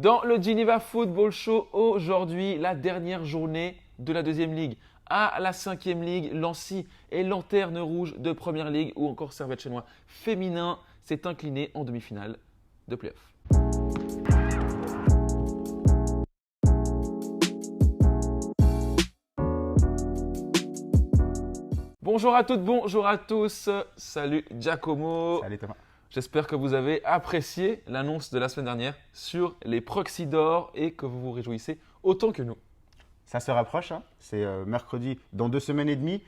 Dans le Geneva Football Show, aujourd'hui, la dernière journée de la deuxième ligue. À la cinquième ligue, Lancy et Lanterne Rouge de première ligue ou encore Servette Chénois féminin s'est incliné en demi-finale de play-off. Bonjour à toutes, bonjour à tous. Salut Giacomo. Salut Thomas. J'espère que vous avez apprécié l'annonce de la semaine dernière sur les proxys d'or et que vous vous réjouissez autant que nous. Ça se rapproche, hein. C'est mercredi dans 2 semaines et demie.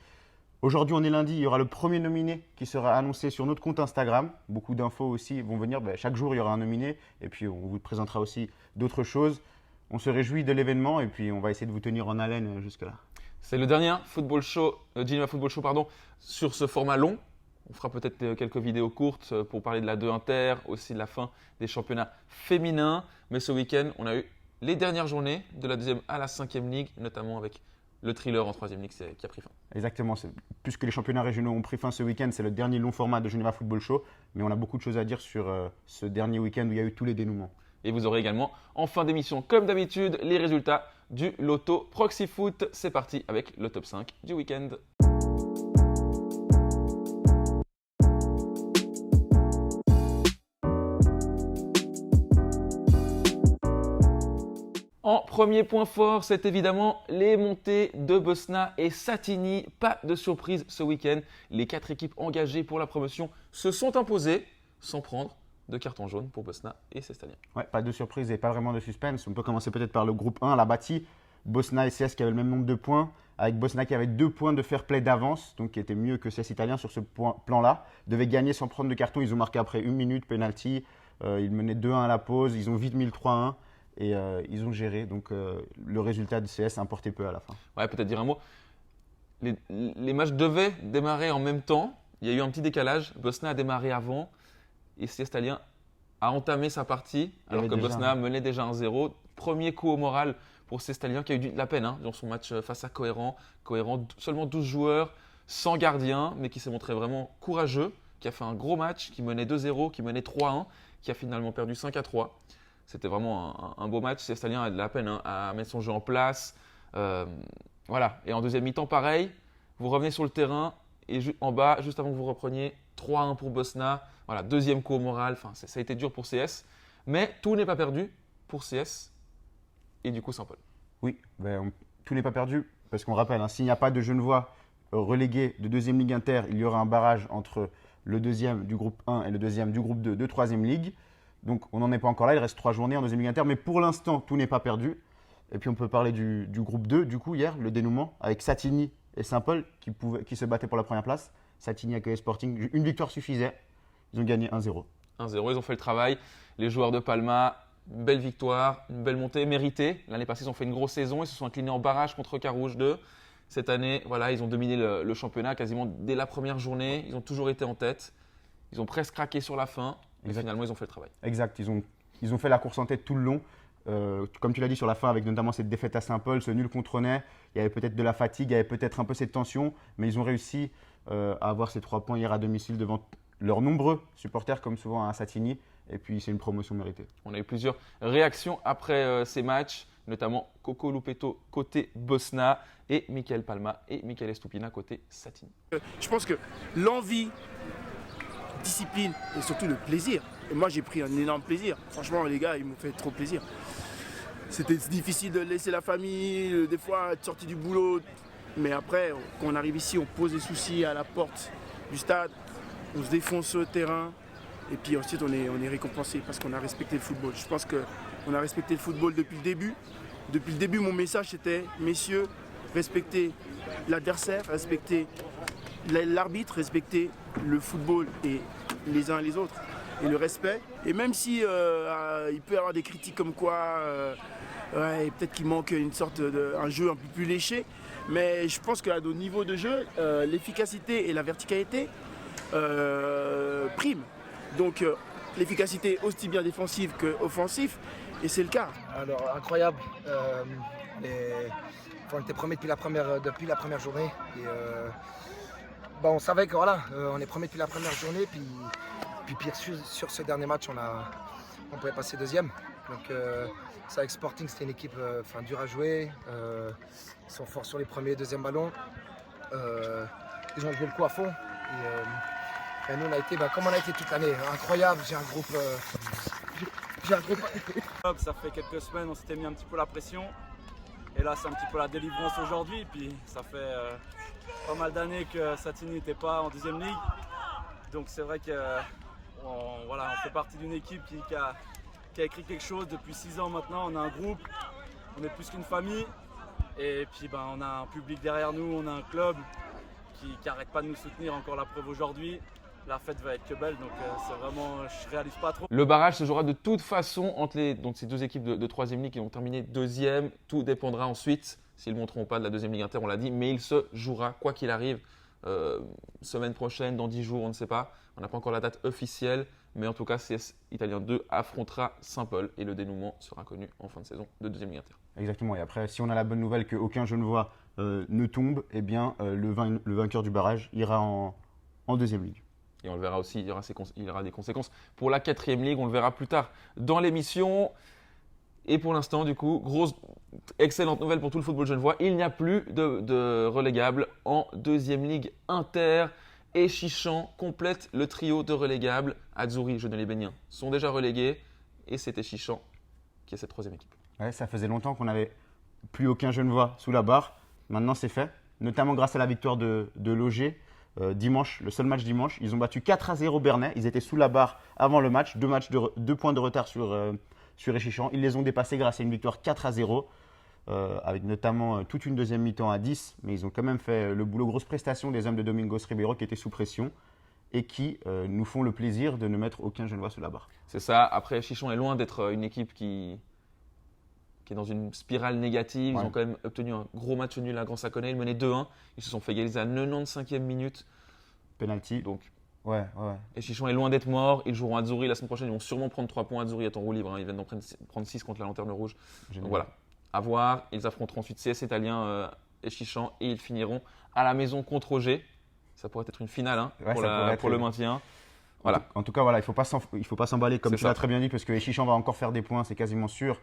Aujourd'hui, on est lundi, il y aura le premier nominé qui sera annoncé sur notre compte Instagram. Beaucoup d'infos aussi vont venir. Chaque jour, il y aura un nominé et puis on vous présentera aussi d'autres choses. On se réjouit de l'événement et puis on va essayer de vous tenir en haleine jusque-là. C'est le dernier Geneva Football Show sur ce format long. On fera peut-être quelques vidéos courtes pour parler de la 2 Inter, aussi de la fin des championnats féminins. Mais ce week-end, on a eu les dernières journées de la deuxième à la cinquième ligue, notamment avec le thriller en troisième ligue qui a pris fin. Exactement. Puisque les championnats régionaux ont pris fin ce week-end, c'est le dernier long format de Geneva Football Show. Mais on a beaucoup de choses à dire sur ce dernier week-end où il y a eu tous les dénouements. Et vous aurez également, en fin d'émission, comme d'habitude, les résultats du Loto Proxy Foot. C'est parti avec le top 5 du week-end. En premier point fort, c'est évidemment les montées de Bosna et Satini. Pas de surprise ce week-end. Les 4 équipes engagées pour la promotion se sont imposées sans prendre de carton jaune pour Bosna et Sestalien. Ouais, pas de surprise et pas vraiment de suspense. On peut commencer peut-être par le groupe 1, la bâtie. Bosna et CS qui avaient le même nombre de points, avec Bosna qui avait 2 points de fair play d'avance, donc qui était mieux que CS Italien sur ce plan-là. Devaient gagner sans prendre de carton. Ils ont marqué après 1 minute, penalty. Ils menaient 2-1 à la pause. Ils ont vite mis le 3-1. Et ils ont géré, donc le résultat de CS importait peu à la fin. Ouais, peut-être dire un mot. Les matchs devaient démarrer en même temps. Il y a eu un petit décalage. Bosna a démarré avant et CS Italien a entamé sa partie alors que Bosna menait déjà 1-0. Premier coup au moral pour CS Italien qui a eu de la peine dans son match face à Cohérent. Cohérent, seulement 12 joueurs, sans gardien, mais qui s'est montré vraiment courageux, qui a fait un gros match, qui menait 2-0, qui menait 3-1, qui a finalement perdu 5-3. C'était vraiment un beau match. Sestalien a de la peine à mettre son jeu en place. Voilà. Et en deuxième mi-temps, pareil. Vous revenez sur le terrain et en bas, juste avant que vous repreniez, 3-1 pour Bosna. Voilà, deuxième coup au moral. Enfin, ça a été dur pour CS. Mais tout n'est pas perdu pour CS et du coup Saint-Paul. Oui, tout n'est pas perdu parce qu'on rappelle, s'il n'y a pas de Genevois relégués de deuxième ligue inter, il y aura un barrage entre le deuxième du groupe 1 et le deuxième du groupe 2 de troisième ligue. Donc, on n'en est pas encore là. Il reste 3 journées en deuxième ligue inter. Mais pour l'instant, tout n'est pas perdu. Et puis, on peut parler du groupe 2, du coup, hier, le dénouement, avec Satini et Saint-Paul qui se battaient pour la première place. Satini accueillait Sporting. Une victoire suffisait. Ils ont gagné 1-0. 1-0, ils ont fait le travail. Les joueurs de Palma, une belle victoire, une belle montée méritée. L'année passée, ils ont fait une grosse saison. Ils se sont inclinés en barrage contre Carouge 2. Cette année, voilà, ils ont dominé le championnat quasiment dès la première journée. Ils ont toujours été en tête. Ils ont presque craqué sur la fin. Et finalement, ils ont fait le travail. Exact. Ils ont fait la course en tête tout le long. Comme tu l'as dit sur la fin, avec notamment cette défaite à Saint-Paul, ce nul contre Ney, il y avait peut-être de la fatigue, il y avait peut-être un peu cette tension, mais ils ont réussi à avoir ces 3 points hier à domicile devant leurs nombreux supporters, comme souvent à Satini. Et puis, c'est une promotion méritée. On a eu plusieurs réactions après ces matchs, notamment Coco Lupeto côté Bosna et Michael Palma et Michael Estupina côté Satini. Je pense que l'envie, discipline et surtout le plaisir. Et moi j'ai pris un énorme plaisir. Franchement les gars ils m'ont fait trop plaisir. C'était difficile de laisser la famille, des fois être sorti du boulot. Mais après quand on arrive ici on pose les soucis à la porte du stade, on se défonce sur le terrain. Et puis ensuite on est récompensé parce qu'on a respecté le football. Je pense qu'on a respecté le football depuis le début. Depuis le début mon message c'était messieurs, respectez l'adversaire, respectez l'arbitre, respecter le football et les uns et les autres et le respect. Et même si il peut y avoir des critiques comme quoi peut-être qu'il manque une sorte un jeu un peu plus léché, mais je pense qu'à nos niveaux de jeu, l'efficacité et la verticalité priment. Donc l'efficacité aussi bien défensive qu'offensive, et c'est le cas. Alors incroyable. On était premiers depuis la première journée. Et, on savait que voilà, on est premiers depuis la première journée. Puis pire sur ce dernier match, on pouvait passer deuxième. Donc ça avec Sporting, c'était une équipe dure à jouer. Ils sont forts sur les premiers et deuxièmes ballons. Ils ont joué le coup à fond. Et nous on a été comme on a été toute l'année, incroyable. J'ai un groupe. Ça fait quelques semaines, on s'était mis un petit peu la pression. Et là, c'est un petit peu la délivrance aujourd'hui. Puis ça fait pas mal d'années que Satini n'était pas en deuxième ligue. Donc c'est vrai qu'on fait partie d'une équipe qui a écrit quelque chose depuis 6 ans maintenant. On a un groupe, on est plus qu'une famille. Et puis on a un public derrière nous, on a un club qui n'arrête pas de nous soutenir. Encore la preuve aujourd'hui. La fête va être que belle, donc c'est vraiment, je réalise pas trop. Le barrage se jouera de toute façon entre ces deux équipes de 3e ligue qui vont terminer 2e. Tout dépendra ensuite, s'ils ne monteront pas, de la 2e ligue inter, on l'a dit. Mais il se jouera quoi qu'il arrive, semaine prochaine, dans 10 jours, on ne sait pas. On n'a pas encore la date officielle, mais en tout cas, CS Italien 2 affrontera Saint-Paul et le dénouement sera connu en fin de saison de 2e ligue inter. Exactement, et après, si on a la bonne nouvelle qu'aucun Genevois ne tombe, eh bien, le vainqueur du barrage ira en 2e ligue. Et on le verra aussi, il y aura des conséquences pour la 4e ligue, on le verra plus tard dans l'émission. Et pour l'instant, du coup, excellente nouvelle pour tout le football genevois, il n'y a plus de relégables en 2e ligue inter. Et Échichan complète le trio de relégables. Azzurri, Gennevilles-Bénien sont déjà relégués et c'est Échichan qui est cette 3e équipe. Ouais, ça faisait longtemps qu'on n'avait plus aucun Genevois sous la barre. Maintenant, c'est fait, notamment grâce à la victoire de Loger. Dimanche, le seul match dimanche, ils ont battu 4-0 Bernay. Ils étaient sous la barre avant le match, 2 points de retard sur Échichan. Ils les ont dépassés grâce à une victoire 4-0, avec notamment toute une deuxième mi-temps à 10. Mais ils ont quand même fait le boulot. Grosse prestation des hommes de Domingos Ribeiro qui étaient sous pression et qui nous font le plaisir de ne mettre aucun Genevois sous la barre. C'est ça. Après, Échichan est loin d'être une équipe qui est dans une spirale négative. Ouais. Ils ont quand même obtenu un gros match nul à Grand Saconnet. Ils menaient 2-1. Ils se sont fait égaliser à 95e minute. Penalty. Donc, ouais. Échichan est loin d'être mort. Ils joueront à Azzurri la semaine prochaine. Ils vont sûrement prendre 3 points. Azzurri est en roue libre. Ils viennent d'en prendre 6 contre la Lanterne Rouge. Génial. Donc voilà, à voir. Ils affronteront ensuite CS Italien Échichan et ils finiront à la maison contre Auger. Ça pourrait être une finale pour le maintien. Voilà. En tout cas, voilà, il ne faut pas s'emballer comme C'est tu ça. l'as très bien dit parce que Échichan va encore faire des points, c'est quasiment sûr.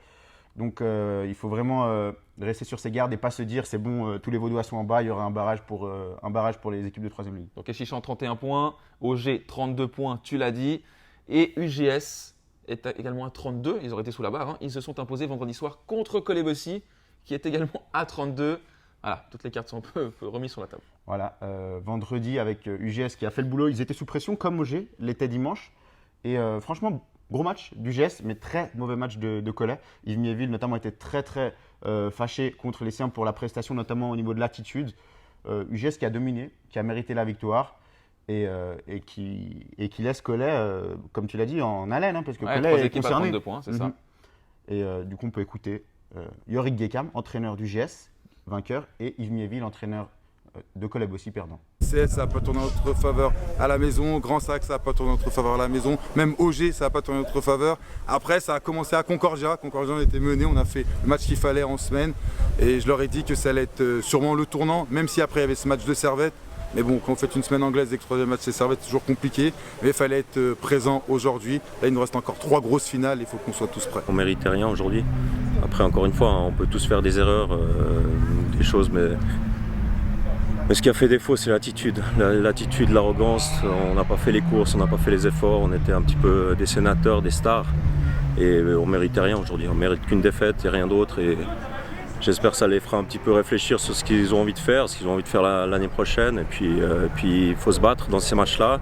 Donc il faut vraiment rester sur ses gardes et pas se dire c'est bon, tous les Vaudois sont en bas, il y aura un barrage pour les équipes de 3e ligue. Donc Échichan 31 points, Auger 32 points, tu l'as dit. Et UGS est également à 32, ils auraient été sous la barre. Ils se sont imposés vendredi soir contre Colebossy qui est également à 32. Voilà, toutes les cartes sont un peu remises sur la table. Voilà, vendredi avec UGS qui a fait le boulot, ils étaient sous pression comme Auger l'était dimanche. Et franchement, gros match d'UGS, mais très mauvais match de Collet. Yves Miéville notamment était très fâché contre les siens pour la prestation, notamment au niveau de l'attitude. UGS qui a dominé, qui a mérité la victoire et qui laisse Collet, comme tu l'as dit, en haleine, parce que Ouais, Collet 3 est équipes à concerné. 32 points, c'est ça. Et du coup, on peut écouter Yorick Gekam, entraîneur d'UGS, vainqueur, et Yves Miéville, entraîneur de Colebossy, perdant. CS, ça n'a pas tourné en notre faveur à la maison. Grand Sac, ça n'a pas tourné en notre faveur à la maison. Même Auger, ça n'a pas tourné en notre faveur. Après, ça a commencé à Concordia. Concordia, on était mené, on a fait le match qu'il fallait en semaine. Et je leur ai dit que ça allait être sûrement le tournant, même si après il y avait ce match de Servette. Mais bon, quand on fait une semaine anglaise et que le 3e match c'est Servette, c'est toujours compliqué. Mais il fallait être présent aujourd'hui. Là, il nous reste encore 3 grosses finales. Il faut qu'on soit tous prêts. On méritait rien aujourd'hui. Après, encore une fois, on peut tous faire des erreurs, des choses, mais ce qui a fait défaut, c'est l'attitude. L'attitude, l'arrogance. On n'a pas fait les courses, on n'a pas fait les efforts. On était un petit peu des sénateurs, des stars. Et on méritait rien aujourd'hui. On mérite qu'une défaite et rien d'autre. Et j'espère que ça les fera un petit peu réfléchir sur ce qu'ils ont envie de faire, ce qu'ils ont envie de faire l'année prochaine. Et puis il faut se battre dans ces matchs-là.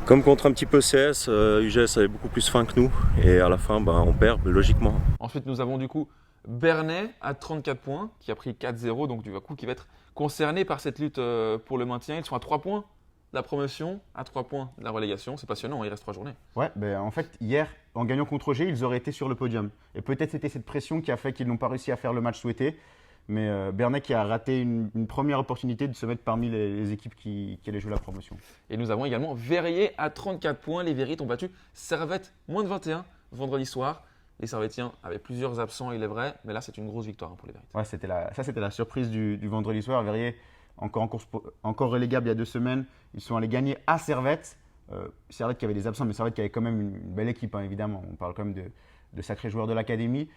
Comme contre un petit peu CS, UGS avait beaucoup plus faim que nous. Et à la fin, on perd logiquement. Ensuite, nous avons du coup Bernay à 34 points, qui a pris 4-0, donc du coup qui va être concerné par cette lutte pour le maintien. Ils sont à 3 points de la promotion, à 3 points de la relégation. C'est passionnant, il reste 3 journées. Ouais, en fait, hier, en gagnant contre Auger, ils auraient été sur le podium. Et peut-être c'était cette pression qui a fait qu'ils n'ont pas réussi à faire le match souhaité. Mais Bernay qui a raté une première opportunité de se mettre parmi les équipes qui allaient jouer la promotion. Et nous avons également Verrier à 34 points. Les Verriers ont battu Servette moins de 21 vendredi soir. Les Servettiens avaient plusieurs absents, il est vrai, mais là c'est une grosse victoire pour les Verriers. Ouais, c'était la surprise du vendredi soir. Verrier, encore relégable il y a 2 semaines, ils sont allés gagner à Servette. Servette qui avait des absents, mais Servette qui avait quand même une belle équipe, évidemment. On parle quand même sacrés joueurs de l'académie.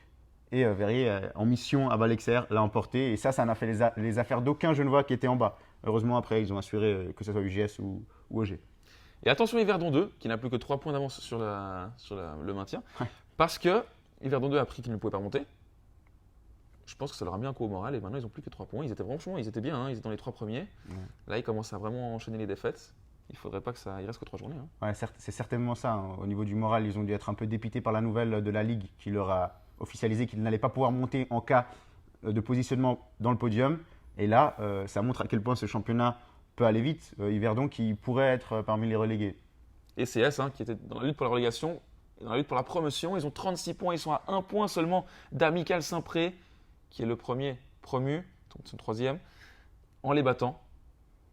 Et Verrier, en mission à Val-Exer, l'a emporté. Et ça en a fait les affaires d'aucun Genevois qui était en bas. Heureusement, après, ils ont assuré que ce soit UGS ou OG. Et attention Yverdon 2, qui n'a plus que 3 points d'avance sur le maintien. Ouais. Parce que Yverdon 2 a appris qu'il ne pouvait pas monter. Je pense que ça leur a mis un coup au moral et maintenant ils n'ont plus que 3 points. Ils étaient bien, hein, ils étaient dans les 3 premiers. Ouais. Là, ils commencent à vraiment enchaîner les défaites. Il ne faudrait pas que ça. Il reste que 3 journées. Hein. Ouais, c'est certainement ça. Hein. Au niveau du moral, ils ont dû être un peu dépités par la nouvelle de la Ligue qui leur a officialisé qu'ils n'allaient pas pouvoir monter en cas de positionnement dans le podium. Et là, ça montre à quel point ce championnat peut aller vite. Yverdon qui pourrait être parmi les relégués. Et CS, hein, qui était dans la lutte pour la relégation, et dans la lutte pour la promotion, ils ont 36 points. Ils sont à 1 point seulement d'Amical Saint-Pré, qui est le premier promu, donc son 3e, en les battant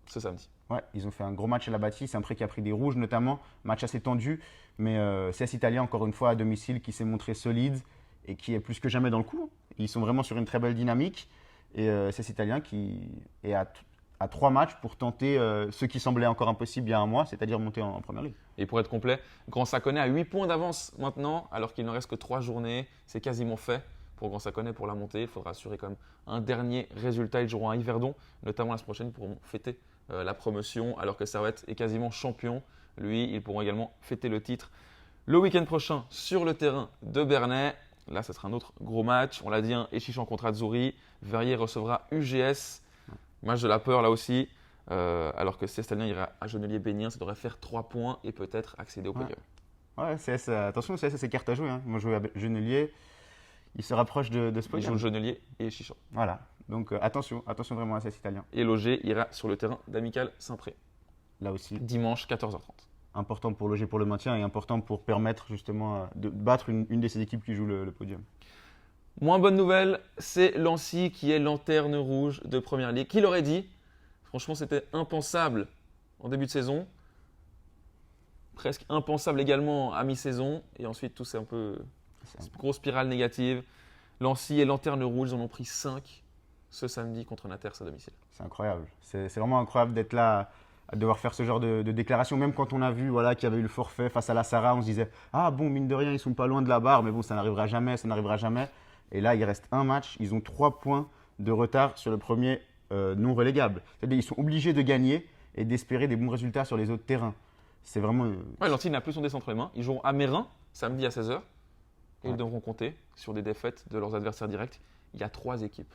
ce samedi. Ouais, ils ont fait un gros match à la bâtisse, Saint-Pré qui a pris des rouges notamment, match assez tendu, mais CS Italien encore une fois à domicile qui s'est montré solide et qui est plus que jamais dans le coup. Ils sont vraiment sur une très belle dynamique et CS Italien qui est à 3 matchs pour tenter ce qui semblait encore impossible il y a un mois, c'est-à-dire monter en première ligue. Et pour être complet, Grand Saconnet a 8 points d'avance maintenant, alors qu'il ne reste que 3 journées. C'est quasiment fait pour Grand Saconnet pour la montée. Il faudra assurer quand même un dernier résultat. Ils joueront à Yverdon, notamment la semaine prochaine, pour fêter la promotion, alors que Servette est quasiment champion. Lui, ils pourront également fêter le titre le week-end prochain sur le terrain de Bernay. Là, ce sera un autre gros match. On l'a dit, hein, Échichan contre Azzurri. Verrier recevra UGS. Match de la peur là aussi. Alors que Cestalien ira à Genelier-Bénien. Ça devrait faire 3 points et peut-être accéder au podium. Ouais, CS, attention, CS, c'est carte à jouer. Hein. Moi, je joue à Genelier. Il se rapproche de ce Ils podium. jouent Genelier et Échichan. Voilà. Donc attention vraiment à CS Italien. Et Loger ira sur le terrain d'Amical Saint-Pré. Là aussi. Dimanche 14h30. Important pour loger pour le maintien et important pour permettre justement de battre une de ces équipes qui joue le podium. Moins bonne nouvelle, c'est Lancy qui est lanterne rouge de Première Ligue. Qui l'aurait dit? Franchement, c'était impensable en début de saison. Presque impensable également à mi-saison. Et ensuite, tout c'est un peu grosse spirale négative. Lancy et lanterne rouge, ils en ont pris 5 ce samedi contre Naters à domicile. C'est incroyable. C'est vraiment incroyable d'être là, à devoir faire ce genre de déclaration. Même quand on a vu voilà, qu'il y avait eu le forfait face à la Sarah, on se disait « Ah bon, mine de rien, ils sont pas loin de la barre, mais bon, ça n'arrivera jamais, ça n'arrivera jamais. » Et là, il reste un match. Ils ont 3 points de retard sur le premier non relégable. C'est-à-dire qu'ils sont obligés de gagner et d'espérer des bons résultats sur les autres terrains. C'est vraiment… Ouais, Lancy n'a plus son dessin entre les mains. Ils joueront à Mérin samedi à 16h. Et Ouais. ils devront compter sur des défaites de leurs adversaires directs. Il y a 3 équipes.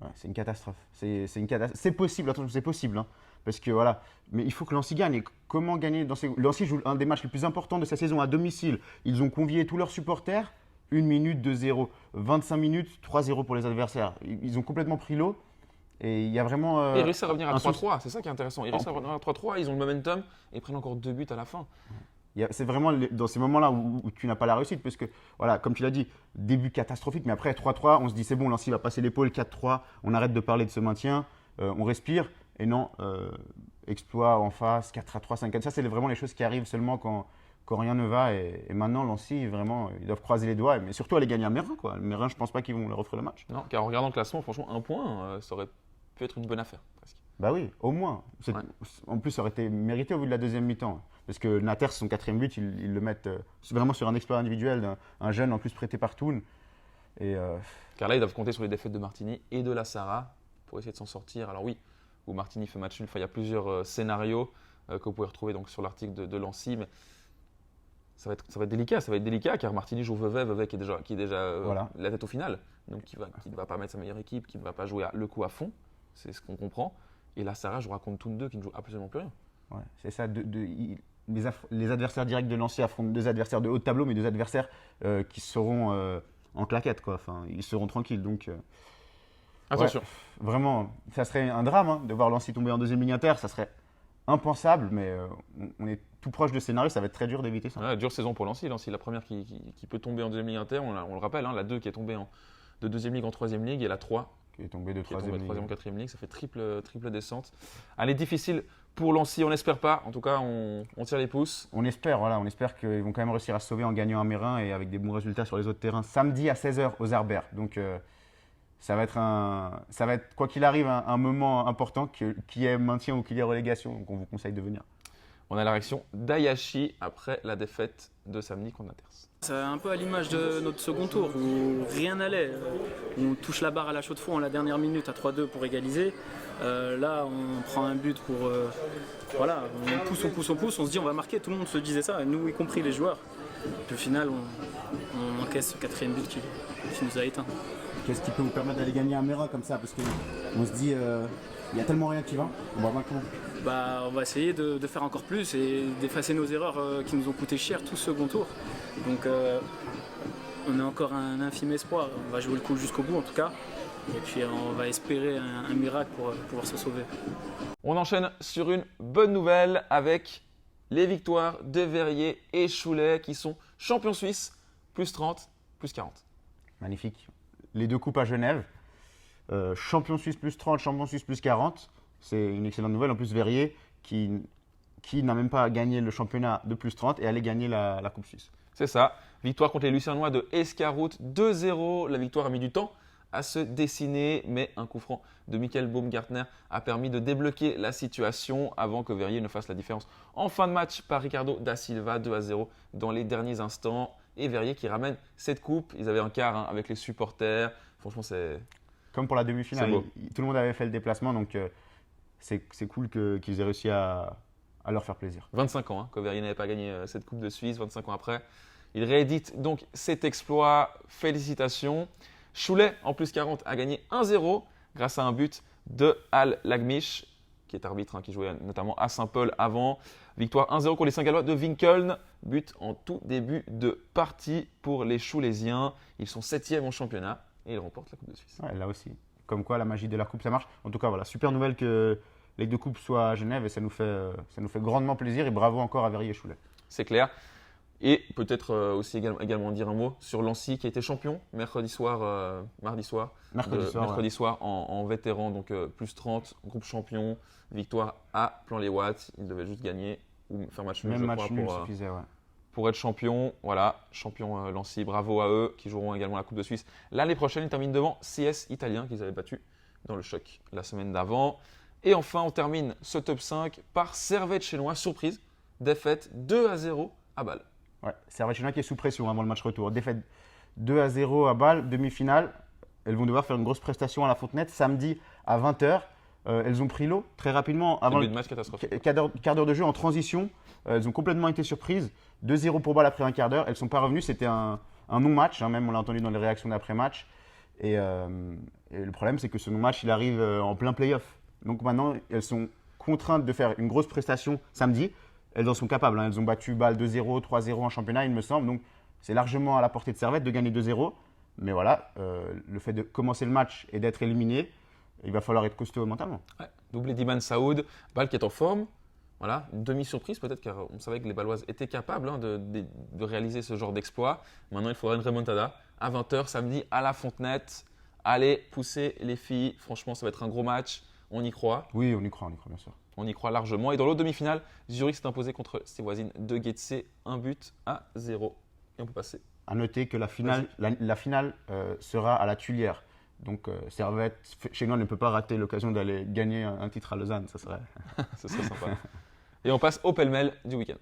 Ouais, c'est une catastrophe. C'est une catastrophe. C'est possible, attention, c'est possible. Hein, parce que voilà, mais il faut que Lancy gagne. Et comment gagner dans ces… Lancy joue un des matchs les plus importants de sa saison à domicile. Ils ont convié tous leurs supporters. 1 minute, 2-0. 25 minutes, 3-0 pour les adversaires. Ils ont complètement pris l'eau. Et il y a vraiment… Et ils réussissent à revenir à un 3-3. C'est ça qui est intéressant. Ils réussissent à revenir à 3-3. Ils ont le momentum et ils prennent encore 2 buts à la fin. C'est vraiment dans ces moments-là où tu n'as pas la réussite. Parce que, voilà, comme tu l'as dit, début catastrophique. Mais après, 3-3, on se dit c'est bon, Lancy va passer l'épaule. 4-3, on arrête de parler de ce maintien. On respire. Et non, exploit en face, 4-3, 5-4. Ça, c'est vraiment les choses qui arrivent seulement quand rien ne va. Et maintenant, Lancy, vraiment, ils doivent croiser les doigts. Mais surtout aller gagner à Mérin. Quoi. Mérin, je ne pense pas qu'ils vont leur offrir le match. Non, car en regardant le classement, franchement, 1 point, ça aurait pu être une bonne affaire. Presque. Bah oui, au moins. Ouais. En plus, ça aurait été mérité au vu de la deuxième mi-temps. Parce que Naters, son 4e but, ils le mettent vraiment sur un exploit individuel d'un jeune en plus prêté par Toon. Car là, ils doivent compter sur les défaites de Martini et de la Sarah pour essayer de s'en sortir. Alors oui, où Martini fait match nul, il y a plusieurs scénarios que vous pouvez retrouver donc, sur l'article de Lancy. Mais ça va être délicat car Martini joue Vevey qui est déjà Voilà. la tête au final. Donc qui ne va pas mettre sa meilleure équipe, qui ne va pas jouer le coup à fond. C'est ce qu'on comprend. Et la Sarah jouera contre Toon 2 qui ne joue absolument plus rien. Ouais, c'est ça. Les adversaires directs de Lancy affrontent 2 adversaires de haut de tableau, mais 2 adversaires qui seront en claquette. Quoi. Enfin, ils seront tranquilles. Donc, Attention. ouais, vraiment, ça serait un drame hein, de voir Lancy tomber en deuxième ligne inter. Ça serait impensable, mais on est tout proche de scénario. Ça va être très dur d'éviter ça. Ouais, dure saison pour Lancy. Lancy, la première qui peut tomber en deuxième ligue inter, on le rappelle, hein, la 2 qui est tombée de deuxième ligue en troisième ligue et la 3 Qui est tombé de qui est tombée troisième de ligne. troisième ou quatrième ligue. Ça fait triple descente. Allez, difficile pour Lancy, on n'espère pas. En tout cas, on tire les pouces. On espère qu'ils vont quand même réussir à se sauver en gagnant à Mérin et avec des bons résultats sur les autres terrains samedi à 16h aux Arbères. Donc ça va être quoi qu'il arrive un moment important qui est maintien ou qui est relégation. Donc on vous conseille de venir. On a la réaction d'Ayashi après la défaite de samedi contre Naters. C'est un peu à l'image de notre second tour où rien n'allait. On touche la barre à la chaude fond en la dernière minute à 3-2 pour égaliser. Là, on prend un but pour. Voilà, on pousse, on se dit on va marquer. Tout le monde se disait ça, nous y compris les joueurs. Puis au final, on encaisse ce 4e but qui nous a éteints. Qu'est-ce qui peut vous permettre d'aller gagner à Mera comme ça? Parce qu'on se dit, il y a tellement rien qui va. On va voir comment. On va essayer de faire encore plus et d'effacer nos erreurs qui nous ont coûté cher tout ce second tour. Donc on a encore un infime espoir. On va jouer le coup jusqu'au bout en tout cas. Et puis on va espérer un miracle pour pouvoir se sauver. On enchaîne sur une bonne nouvelle avec les victoires de Verrier et Cholet qui sont champions suisses, plus 30, plus 40. Magnifique. Les 2 coupes à Genève. Champion suisse plus 30, champion suisse plus 40. C'est une excellente nouvelle. En plus, Verrier qui n'a même pas gagné le championnat de plus 30 et allait gagner la Coupe suisse. C'est ça. Victoire contre les Lucernois de Escaroute 2-0. La victoire a mis du temps à se dessiner, mais un coup franc de Michael Baumgartner a permis de débloquer la situation avant que Verrier ne fasse la différence en fin de match par Ricardo da Silva 2-0 dans les derniers instants. Et Verrier qui ramène cette coupe. Ils avaient un quart avec les supporters. Franchement, c'est… Comme pour la demi-finale, tout le monde avait fait le déplacement, donc c'est cool qu'ils aient réussi à leur faire plaisir. 25 ans que Verrier n'avait pas gagné cette Coupe de Suisse, 25 ans après. Il réédite donc cet exploit. Félicitations. Cholet, en plus 40, a gagné 1-0 grâce à un but de Al Lagmish, qui est arbitre, qui jouait notamment à Saint-Paul avant. Victoire 1-0 contre les Saint-Gallois de Winkeln. But en tout début de partie pour les Cholésiens. Ils sont 7e en championnat et ils remportent la Coupe de Suisse. Ouais, là aussi. Comme quoi, la magie de la Coupe, ça marche. En tout cas, voilà, super nouvelle que les 2 coupes soient à Genève et ça nous fait grandement plaisir. Et bravo encore à Verrier et Cholet. C'est clair. Et peut-être aussi également dire un mot sur Lancy qui a été champion mardi soir en vétéran, donc plus 30, groupe champion, victoire à Plan-les-Ouates. Ils devaient juste gagner ou faire match nul, Même match nul suffisait, ouais. Pour être champion. Voilà, champion Lancy, bravo à eux qui joueront également la Coupe de Suisse. L'année prochaine, ils terminent devant CS Italien qu'ils avaient battu dans le choc la semaine d'avant. Et enfin, on termine ce top 5 par Servette Chénois, surprise, défaite 2-0 à Bâle. Ouais, Servette Chénois qui est sous pression avant le match retour. Défaite 2-0 à Bâle, demi-finale. Elles vont devoir faire une grosse prestation à la Fontenette samedi à 20h. Elles ont pris l'eau très rapidement avant le match catastrophique. Quart d'heure de jeu en transition. Elles ont complètement été surprises. 2-0 pour Bâle après un quart d'heure. Elles ne sont pas revenues. C'était un non-match. Même on l'a entendu dans les réactions d'après-match. Et le problème, c'est que ce non-match, il arrive en plein play-off. Donc maintenant, elles sont contraintes de faire une grosse prestation samedi. Elles en sont capables. Elles ont battu Bâle 2-0, 3-0 en championnat, il me semble. Donc c'est largement à la portée de Servette de gagner 2-0. Mais voilà, le fait de commencer le match et d'être éliminé, il va falloir être costaud mentalement. Ouais. Doublé d'Iman Saoud, Bâle qui est en forme. Voilà, une demi-surprise peut-être car on savait que les Bâloises étaient capables de réaliser ce genre d'exploit. Maintenant, il faudra une remontada à 20h samedi à la Fontenette. Allez, pousser les filles. Franchement, ça va être un gros match. On y croit. Oui, on y croit bien sûr. On y croit largement. Et dans l'autre demi-finale, Zurich s'est imposé contre ses voisines de Getse, 1-0. Et on peut passer. À noter que la finale sera à la Tuilière. Donc Servette, Chénois ne peut pas rater l'occasion d'aller gagner un titre à Lausanne. Ça serait sympa. Et on passe au pêle-mêle du week-end.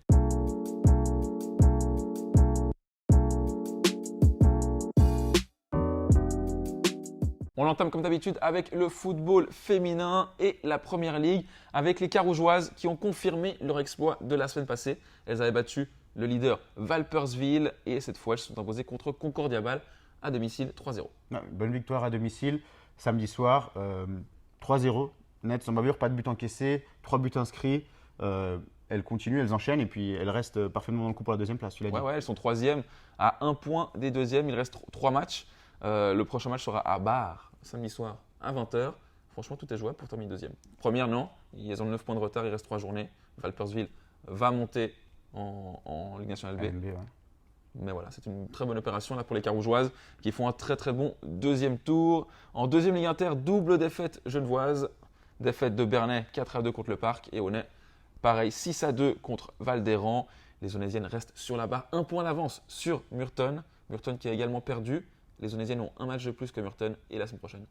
On l'entame comme d'habitude avec le football féminin et la Première Ligue avec les Carougeoises qui ont confirmé leur exploit de la semaine passée. Elles avaient battu le leader Valperswil et cette fois elles se sont imposées contre Concordia Bâle à domicile 3-0. Bonne victoire à domicile samedi soir, 3-0, net sans bavure, pas de but encaissé, 3 buts inscrits. Elles continuent, elles enchaînent et puis elles restent parfaitement dans le coup pour la deuxième place. Tu l'as dit. Ouais, elles sont 3e à 1 point des deuxièmes. Il reste 3 matchs. Le prochain match sera à Bar samedi soir à 20h. Franchement, tout est jouable pour terminer deuxième. Première, non. Ils ont 9 points de retard, il reste 3 journées. Valperswil va monter en Ligue nationale B. LNB, ouais. Mais voilà, c'est une très bonne opération là pour les Carougeoises qui font un très très bon deuxième tour. En deuxième Ligue Inter, double défaite genevoise. Défaite de Bernay 4-2 contre le Parc et Aunay. Pareil, 6-2 contre Val-d'Héran. Les Onésiennes restent sur la barre, 1 point d'avance sur Murton. Murton qui a également perdu. Les Onésiennes ont un match de plus que Murton et la semaine prochaine,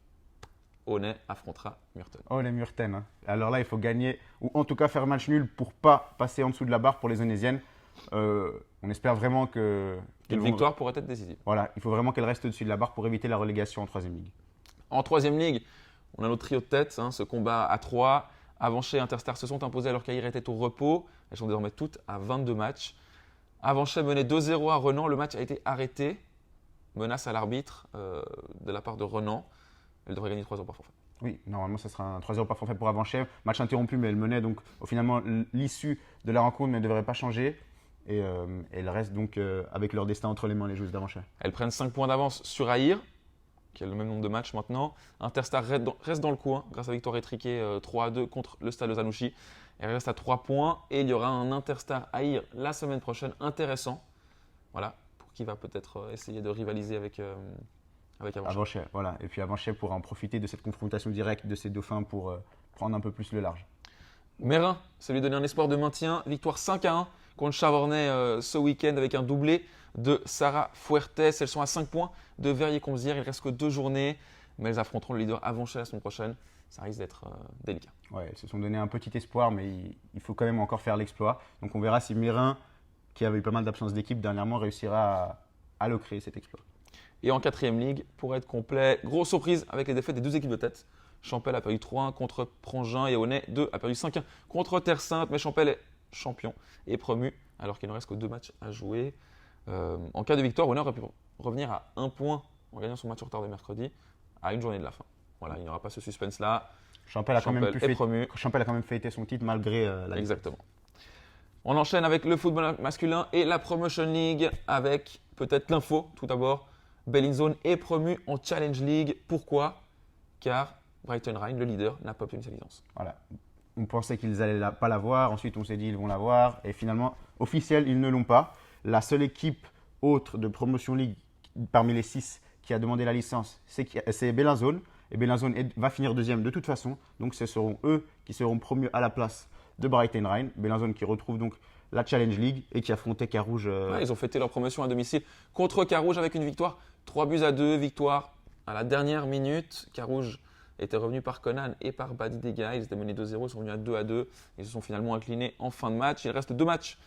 Aunay affrontera Murton. Oh les Murten. Alors là, il faut gagner ou en tout cas faire match nul pour pas passer en dessous de la barre pour les Onésiennes. On espère vraiment que. Une victoire pourrait être décisive. Voilà, il faut vraiment qu'elle reste au-dessus de la barre pour éviter la relégation en 3e ligue. En 3e ligue, on a notre trio de tête, ce combat à 3. Avanché et Interstar se sont imposés alors qu'Aïr était au repos. Elles sont désormais toutes à 22 matchs. Avanché menait 2-0 à Renan. Le match a été arrêté. Menace à l'arbitre de la part de Renan. Elle devrait gagner 3-0 par forfait. Oui, normalement, ce sera un 3-0 par forfait pour Avanchèvre. Match interrompu, mais elle menait. Donc, finalement, l'issue de la rencontre ne devrait pas changer. Et elle reste donc avec leur destin entre les mains, les joueuses d'Avanchèvre. Elles prennent 5 points d'avance sur Aïr, qui a le même nombre de matchs maintenant. Interstar reste dans le coup, grâce à la victoire étriquée 3-2 contre le Stade Zanouchi. Elle reste à 3 points. Et il y aura un Interstar Aïr la semaine prochaine, intéressant. Voilà, pour qui va peut-être essayer de rivaliser avec Avanchèvre. Voilà. Et puis Avanchèvre pourra en profiter de cette confrontation directe de ces dauphins pour prendre un peu plus le large. Mérin, ça lui donnait un espoir de maintien. Victoire 5-1 contre Chavornay ce week-end avec un doublé de Sarah Fuertes. Elles sont à 5 points de Verrier-Comzières. Il ne reste que 2 journées, mais elles affronteront le leader Avanchèvre la semaine prochaine. Ça risque d'être délicat. Ouais, elles se sont donné un petit espoir, mais il faut quand même encore faire l'exploit. Donc on verra si Mérin, qui avait eu pas mal d'absence d'équipe dernièrement, réussira à le créer cet exploit. Et en 4e ligue, pour être complet, grosse surprise avec les défaites des 2 équipes de tête. Champel a perdu 3-1 contre Prangin et Aunay 2 a perdu 5-1 contre Terre Sainte. Mais Champel est champion et promu alors qu'il ne reste que 2 matchs à jouer. En cas de victoire, Aunay aurait pu revenir à 1 point en gagnant son match sur retard de mercredi à une journée de la fin. Voilà, il n'y aura pas ce suspense-là. Champel a quand même fêté son titre malgré la Exactement. On enchaîne avec le football masculin et la Promotion League avec peut-être l'info tout d'abord. Bellinzone est promu en Challenge League. Pourquoi ? Car Brighton Rhine, le leader, n'a pas obtenu sa licence. Voilà. On pensait qu'ils n'allaient pas l'avoir. Ensuite, on s'est dit qu'ils vont l'avoir. Et finalement, officiel, ils ne l'ont pas. La seule équipe autre de Promotion League parmi les 6 qui a demandé la licence, c'est Bellinzone. Et Bellinzone va finir 2e de toute façon. Donc, ce seront eux qui seront promus à la place de Brighton Rhine. Bellinzone qui retrouve donc la Challenge League et qui affrontait Carouge. Ils ont fêté leur promotion à domicile contre Carouge avec une victoire 3-2, victoire à la dernière minute. Carouge était revenu par Conan et par Badi Dega. Ils étaient menés 2-0, ils sont revenus à 2-2. Ils se sont finalement inclinés en fin de match. Il reste 2 matchs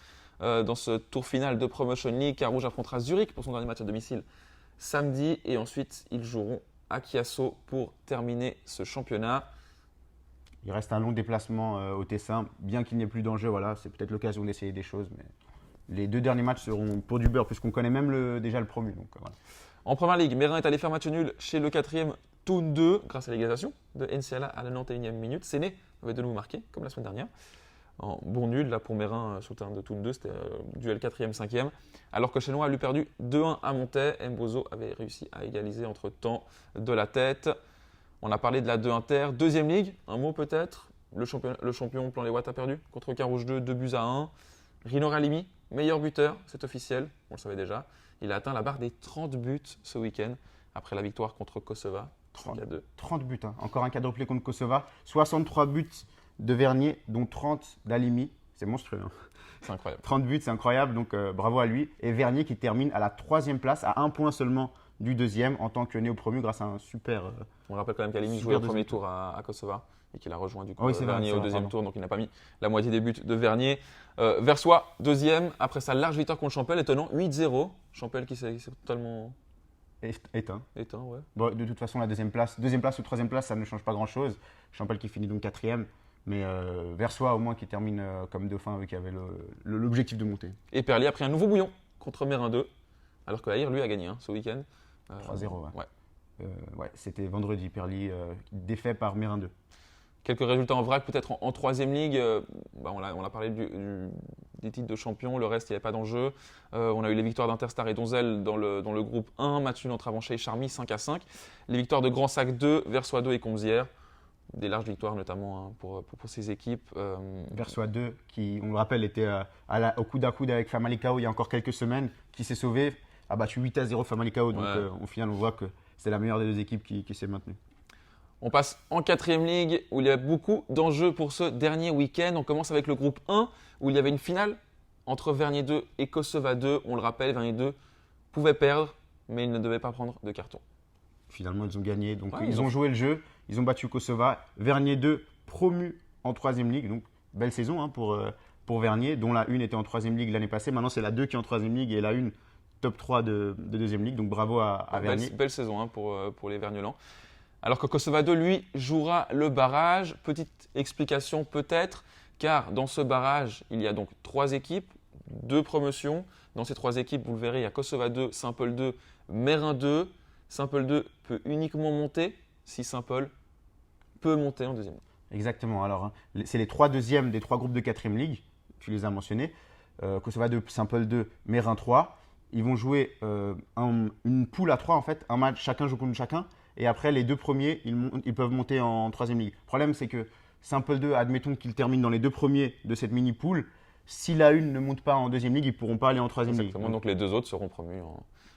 dans ce tour final de Promotion League. Carouge affrontera Zurich pour son dernier match à domicile samedi. Et ensuite, ils joueront à Chiasso pour terminer ce championnat. Il reste un long déplacement au Tessin, bien qu'il n'y ait plus d'enjeu. Voilà, c'est peut-être l'occasion d'essayer des choses. Mais les 2 derniers matchs seront pour du beurre, puisqu'on connaît même déjà le promu. Donc, voilà. En première ligue, Mérin est allé faire match nul chez le 4e Toon 2 grâce à l'égalisation de Nciala à la 91e minute. Séné avait de nouveau marqué, comme la semaine dernière. En bon nul, là pour Mérin sur le terrain de Toon 2, c'était duel 4e, 5e. Alors que Chenois a lui perdu 2-1 à Montaix. Mbozo avait réussi à égaliser entre-temps de la tête. On a parlé de la 2 Inter. 2e ligue, un mot peut-être. Le champion Plan Les Watts a perdu contre Carouge 2, 2-1. Rino Ralimi, meilleur buteur, c'est officiel, on le savait déjà. Il a atteint la barre des 30 buts ce week-end après la victoire contre Kosova. 30 buts, hein. Encore un quadruplé contre Kosova. 63 buts de Vernier, dont 30 d'Alimi. C'est monstrueux. Hein. C'est incroyable. 30 buts, c'est incroyable, donc bravo à lui. Et Vernier qui termine à la 3e place, à 1 point seulement du 2e, en tant que néo-promu grâce à un super… On rappelle quand même qu'Alimi jouait au premier tour à Kosova et qu'il a rejoint du coup Vernier au 2e tour, donc il n'a pas mis la moitié des buts de Vernier. Versoix, 2e, après sa large victoire contre Champel, étonnant, 8-0. Champel qui s'est totalement… Éteint. Ouais. Bon, de toute façon, la 2e place ou 3e place, ça ne change pas grand-chose. Champel qui finit donc 4e. Mais Versoix, au moins, qui termine comme dauphin, qui avait l'objectif de monter. Et Perlier a pris un nouveau bouillon contre Mérin 2, alors que Aïr, lui, a gagné ce week-end. 3-0, ouais. C'était vendredi, Perlier défait par Mérin 2. Quelques résultats en vrac, peut-être en 3e ligue. On a parlé des titres de champion, le reste, il n'y avait pas d'enjeu. On a eu les victoires d'Interstar et Donzel dans le groupe 1, match nul entre Avanchais et Charmy, 5-5. Les victoires de Grand Sac 2, Versoix 2 et Comzières. Des larges victoires notamment pour ces équipes. Versoix 2, qui, on le rappelle, était au coude à coude avec Famalicão il y a encore quelques semaines, qui s'est sauvé, a battu 8-0 Famalicão. Donc au final, on voit que c'est la meilleure des 2 équipes qui s'est maintenue. On passe en 4e ligue où il y a beaucoup d'enjeux pour ce dernier week-end. On commence avec le groupe 1 où il y avait une finale entre Vernier 2 et Kosova 2. On le rappelle, Vernier 2 pouvait perdre, mais il ne devait pas prendre de carton. Finalement, ils ont gagné. Donc ils ont joué le jeu. Ils ont battu Kosova. Vernier 2 promu en 3e ligue. Donc belle saison pour pour Vernier, dont la 1 était en 3e ligue l'année passée. Maintenant, c'est la 2 qui est en 3e ligue et la 1 top 3 de 2e ligue. Donc bravo à Vernier. Belle saison hein, pour les Vergnolans. Alors que Kosova 2, lui, jouera le barrage. Petite explication peut-être, car dans ce barrage, il y a donc 3 équipes, 2 promotions. Dans ces 3 équipes, vous le verrez, il y a Kosova 2, Saint-Paul 2, Mérin 2. Saint-Paul 2 peut uniquement monter si Saint-Paul peut monter en 2e ligue. Exactement. Alors, c'est les 3 deuxièmes des 3 groupes de 4e ligue. Tu les as mentionnés. Kosova 2, Saint-Paul 2, Mérin 3. Ils vont jouer une poule à 3 en fait. Un match, chacun joue contre chacun. Et après, les 2 premiers, ils peuvent monter en 3e ligue. Le problème, c'est que Saint-Paul 2, admettons qu'ils terminent dans les 2 premiers de cette mini-poule. Si la 1 ne monte pas en 2e ligue, ils ne pourront pas aller en 3e ligue. Exactement, donc les 2 autres seront promus.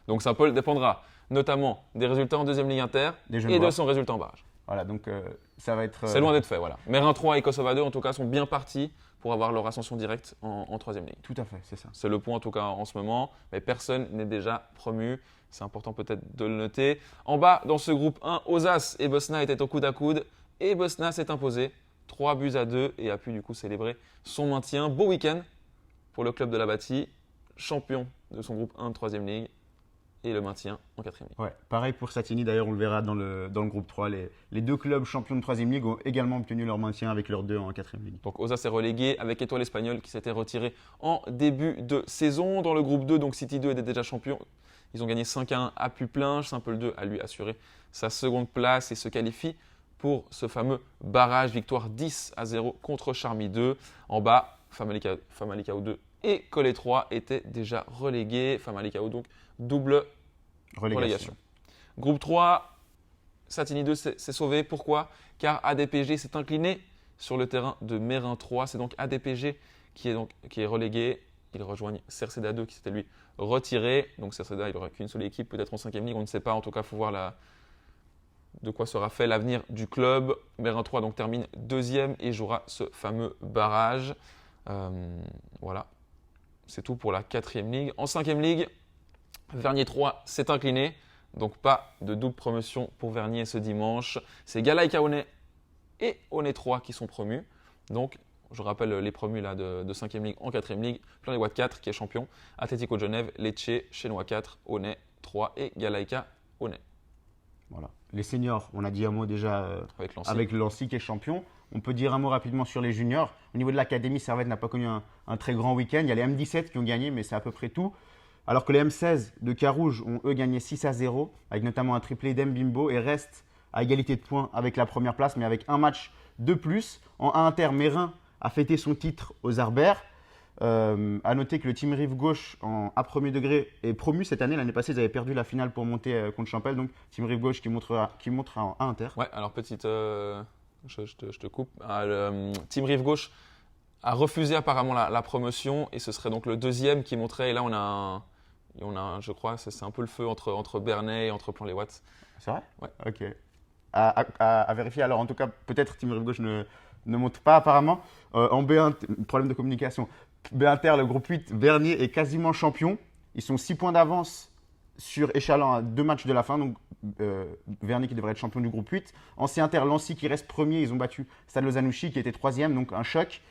Donc Saint-Paul dépendra notamment des résultats en 2e ligue inter et de son résultat en barrage. Voilà, donc ça va être… C'est loin d'être fait, voilà. Mérin 3 et Kosova 2, en tout cas, sont bien partis pour avoir leur ascension directe en 3e ligue. Tout à fait, c'est ça. C'est le point en tout cas en ce moment, mais personne n'est déjà promu. C'est important peut-être de le noter. En bas, dans ce groupe 1, Osas et Bosna étaient au coude à coude et Bosna s'est imposé 3-2 et a pu du coup célébrer son maintien. Beau week-end pour le club de la Bâtie, champion de son groupe 1 de 3e ligue et le maintien en 4e ligue. Ouais, pareil pour Satini, d'ailleurs on le verra dans le groupe 3. Les 2 clubs champions de 3e ligue ont également obtenu leur maintien avec leurs 2 en 4e ligue. Donc Osas est relégué avec Étoile Espagnole qui s'était retiré en début de saison. Dans le groupe 2, donc City 2 était déjà champion. Ils ont gagné 5-1 à Puplin. Saint-Paul 2 a lui assuré sa seconde place et se qualifie pour ce fameux barrage. Victoire 10-0 contre Charmy 2. En bas, Famalicão 2 et Collet 3 étaient déjà relégués. Famalicão donc double relégation. Groupe 3, Satini 2 s'est sauvé. Pourquoi? Car ADPG s'est incliné sur le terrain de Mérin 3. C'est donc ADPG qui est relégué. Ils rejoignent Cerceda 2 qui s'était lui retiré. Donc Cerceda, il n'aura qu'une seule équipe, peut-être en 5e ligue, on ne sait pas. En tout cas, il faut voir de quoi sera fait l'avenir du club. Mérin 3 donc, termine 2e et jouera ce fameux barrage. Voilà, c'est tout pour la 4e ligue. En 5e ligue, Vernier 3 s'est incliné. Donc pas de double promotion pour Vernier ce dimanche. C'est Galaïca One et One 3 qui sont promus. Donc je rappelle les promus là, de 5e ligue en 4e ligue. Plein les Watt 4 qui est champion. Atlético de Genève, Lecce, Chenois 4, One 3 et Galaïca One. Voilà. Les seniors, on a dit un mot déjà avec Lancy qui est champion. On peut dire un mot rapidement sur les juniors. Au niveau de l'académie, Servette n'a pas connu un très grand week-end. Il y a les M17 qui ont gagné, mais c'est à peu près tout. Alors que les M16 de Carouge ont eux gagné 6-0, avec notamment un triplé d'Mbimbo et restent à égalité de points avec la première place, mais avec un match de plus. En A inter, Mérin a fêté son titre aux Arbères. À noter que le team Rive Gauche en A premier degré est promu cette année. L'année passée, ils avaient perdu la finale pour monter contre Champel. Donc, team Rive Gauche qui montera en A inter. Ouais, alors petite, je te coupe. Team Rive Gauche a refusé apparemment la promotion et ce serait donc le 2e qui monterait. Et là, on a je crois, c'est un peu le feu entre Bernay et entre Plan-les-Ouates. C'est vrai? Ouais. Ok. À vérifier. Alors, en tout cas, peut-être team Rive Gauche ne monte pas apparemment. En B1, problème de communication. B1, le groupe 8, Vernier est quasiment champion. Ils sont 6 points d'avance sur Échalant à 2 matchs de la fin. Donc, Vernier qui devrait être champion du groupe 8. En C inter, Lancy qui reste premier. Ils ont battu Stade Lozanouchi qui était 3e. Donc, un choc.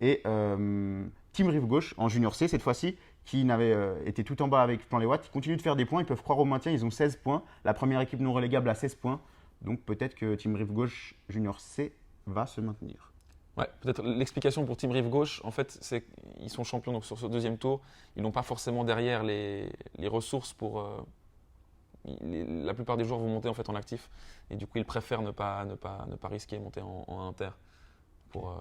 Et Team Rive Gauche en junior C cette fois-ci, qui n'avait été tout en bas avec Plan-les-Ouates, ils continuent de faire des points. Ils peuvent croire au maintien. Ils ont 16 points. La première équipe non relégable a 16 points. Donc, peut-être que Team Rive Gauche junior C va se maintenir. Ouais, peut-être l'explication pour Team Rive Gauche, en fait, c'est qu'ils sont champions donc sur ce 2e tour. Ils n'ont pas forcément derrière les ressources pour. La plupart des joueurs vont monter en fait en actif et du coup ils préfèrent ne pas risquer de monter en inter pour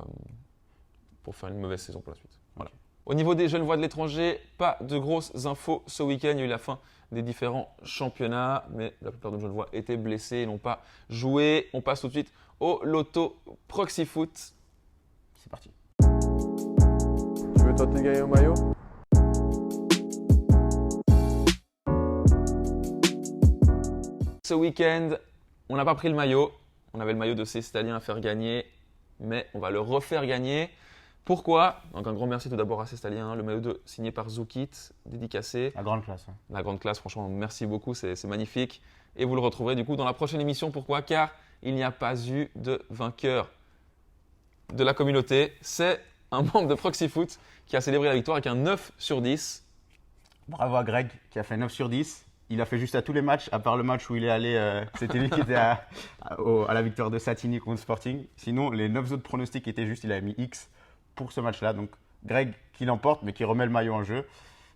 faire une mauvaise saison pour la suite. Voilà. Au niveau des jeunes voix de l'étranger, pas de grosses infos ce week-end. Il y a eu la fin des différents championnats, mais la plupart des jeunes voix étaient blessés et n'ont pas joué. On passe tout de suite au Loto Proxy Foot. C'est parti. Tu veux tenter de gagner au maillot? Ce week-end, on n'a pas pris le maillot. On avait le maillot de Céstalien à faire gagner, mais on va le refaire gagner. Pourquoi? Donc un grand merci tout d'abord à Céstalien, le maillot signé par Zoukit, dédicacé. La grande classe. Hein. La grande classe, franchement, merci beaucoup, c'est magnifique. Et vous le retrouverez du coup dans la prochaine émission. Pourquoi? Car il n'y a pas eu de vainqueur de la communauté. C'est un membre de Proxy Foot qui a célébré la victoire avec un 9 sur 10. Bravo à Greg qui a fait 9 sur 10. Il a fait juste à tous les matchs, à part le match où il est allé. C'était lui qui était à la victoire de Satini contre Sporting. Sinon, les 9 autres pronostics étaient justes. Il avait mis X pour ce match-là. Donc, Greg qui l'emporte, mais qui remet le maillot en jeu.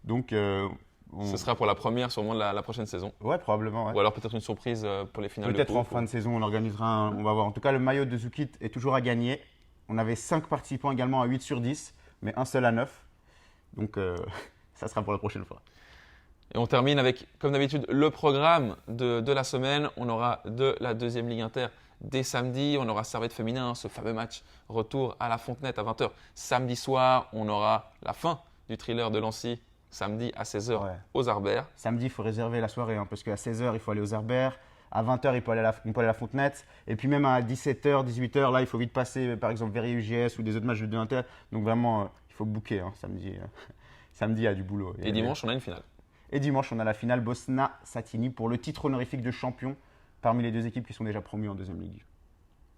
Donc, ce sera pour la première sûrement de la prochaine saison. Ouais, probablement. Ouais. Ou alors peut-être une surprise pour les finales. Peut-être en fin de saison, on organisera on va voir. En tout cas, le maillot de Zoukit est toujours à gagner. On avait 5 participants également à 8 sur 10, mais un seul à 9. Donc, ça sera pour la prochaine fois. Et on termine avec, comme d'habitude, le programme de la semaine. On aura de la deuxième Ligue Inter dès samedi. On aura Servette féminin, ce fameux match retour à la Fontenette à 20h samedi soir. On aura la fin du thriller de Lancy samedi à 16h aux Arbères. Samedi, il faut réserver la soirée parce qu'à 16h, il faut aller aux Arbères. À 20h, on peut aller à la Fontenette. Et puis même à 17h, 18h, là, il faut vite passer, par exemple, vers UGS ou des autres matchs de Inter. Donc vraiment, il faut booker samedi. Samedi, il y a du boulot. Et dimanche, on a une finale. Et dimanche, on a la finale Bosna-Satini pour le titre honorifique de champion parmi les deux équipes qui sont déjà promues en deuxième ligue.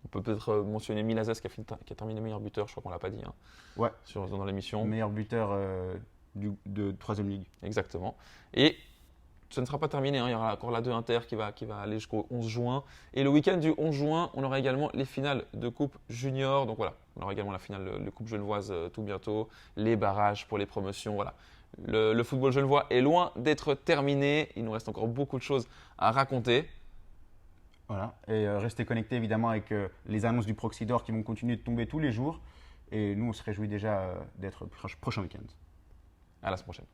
On peut peut-être mentionner Milazes qui a terminé meilleur buteur, je crois qu'on ne l'a pas dit ouais. Dans l'émission. Meilleur buteur de troisième ligue. Exactement. Et ce ne sera pas terminé, il y aura encore la 2 Inter qui va aller jusqu'au 11 juin. Et le week-end du 11 juin, on aura également les finales de Coupe Junior. Donc voilà, on aura également la finale de Coupe Genevoise tout bientôt, les barrages pour les promotions, voilà. Le football genevois est loin d'être terminé. Il nous reste encore beaucoup de choses à raconter. Voilà. Et restez connectés évidemment avec les annonces du Proxy d'Or qui vont continuer de tomber tous les jours. Et nous, on se réjouit déjà d'être prochain week-end. À la semaine prochaine.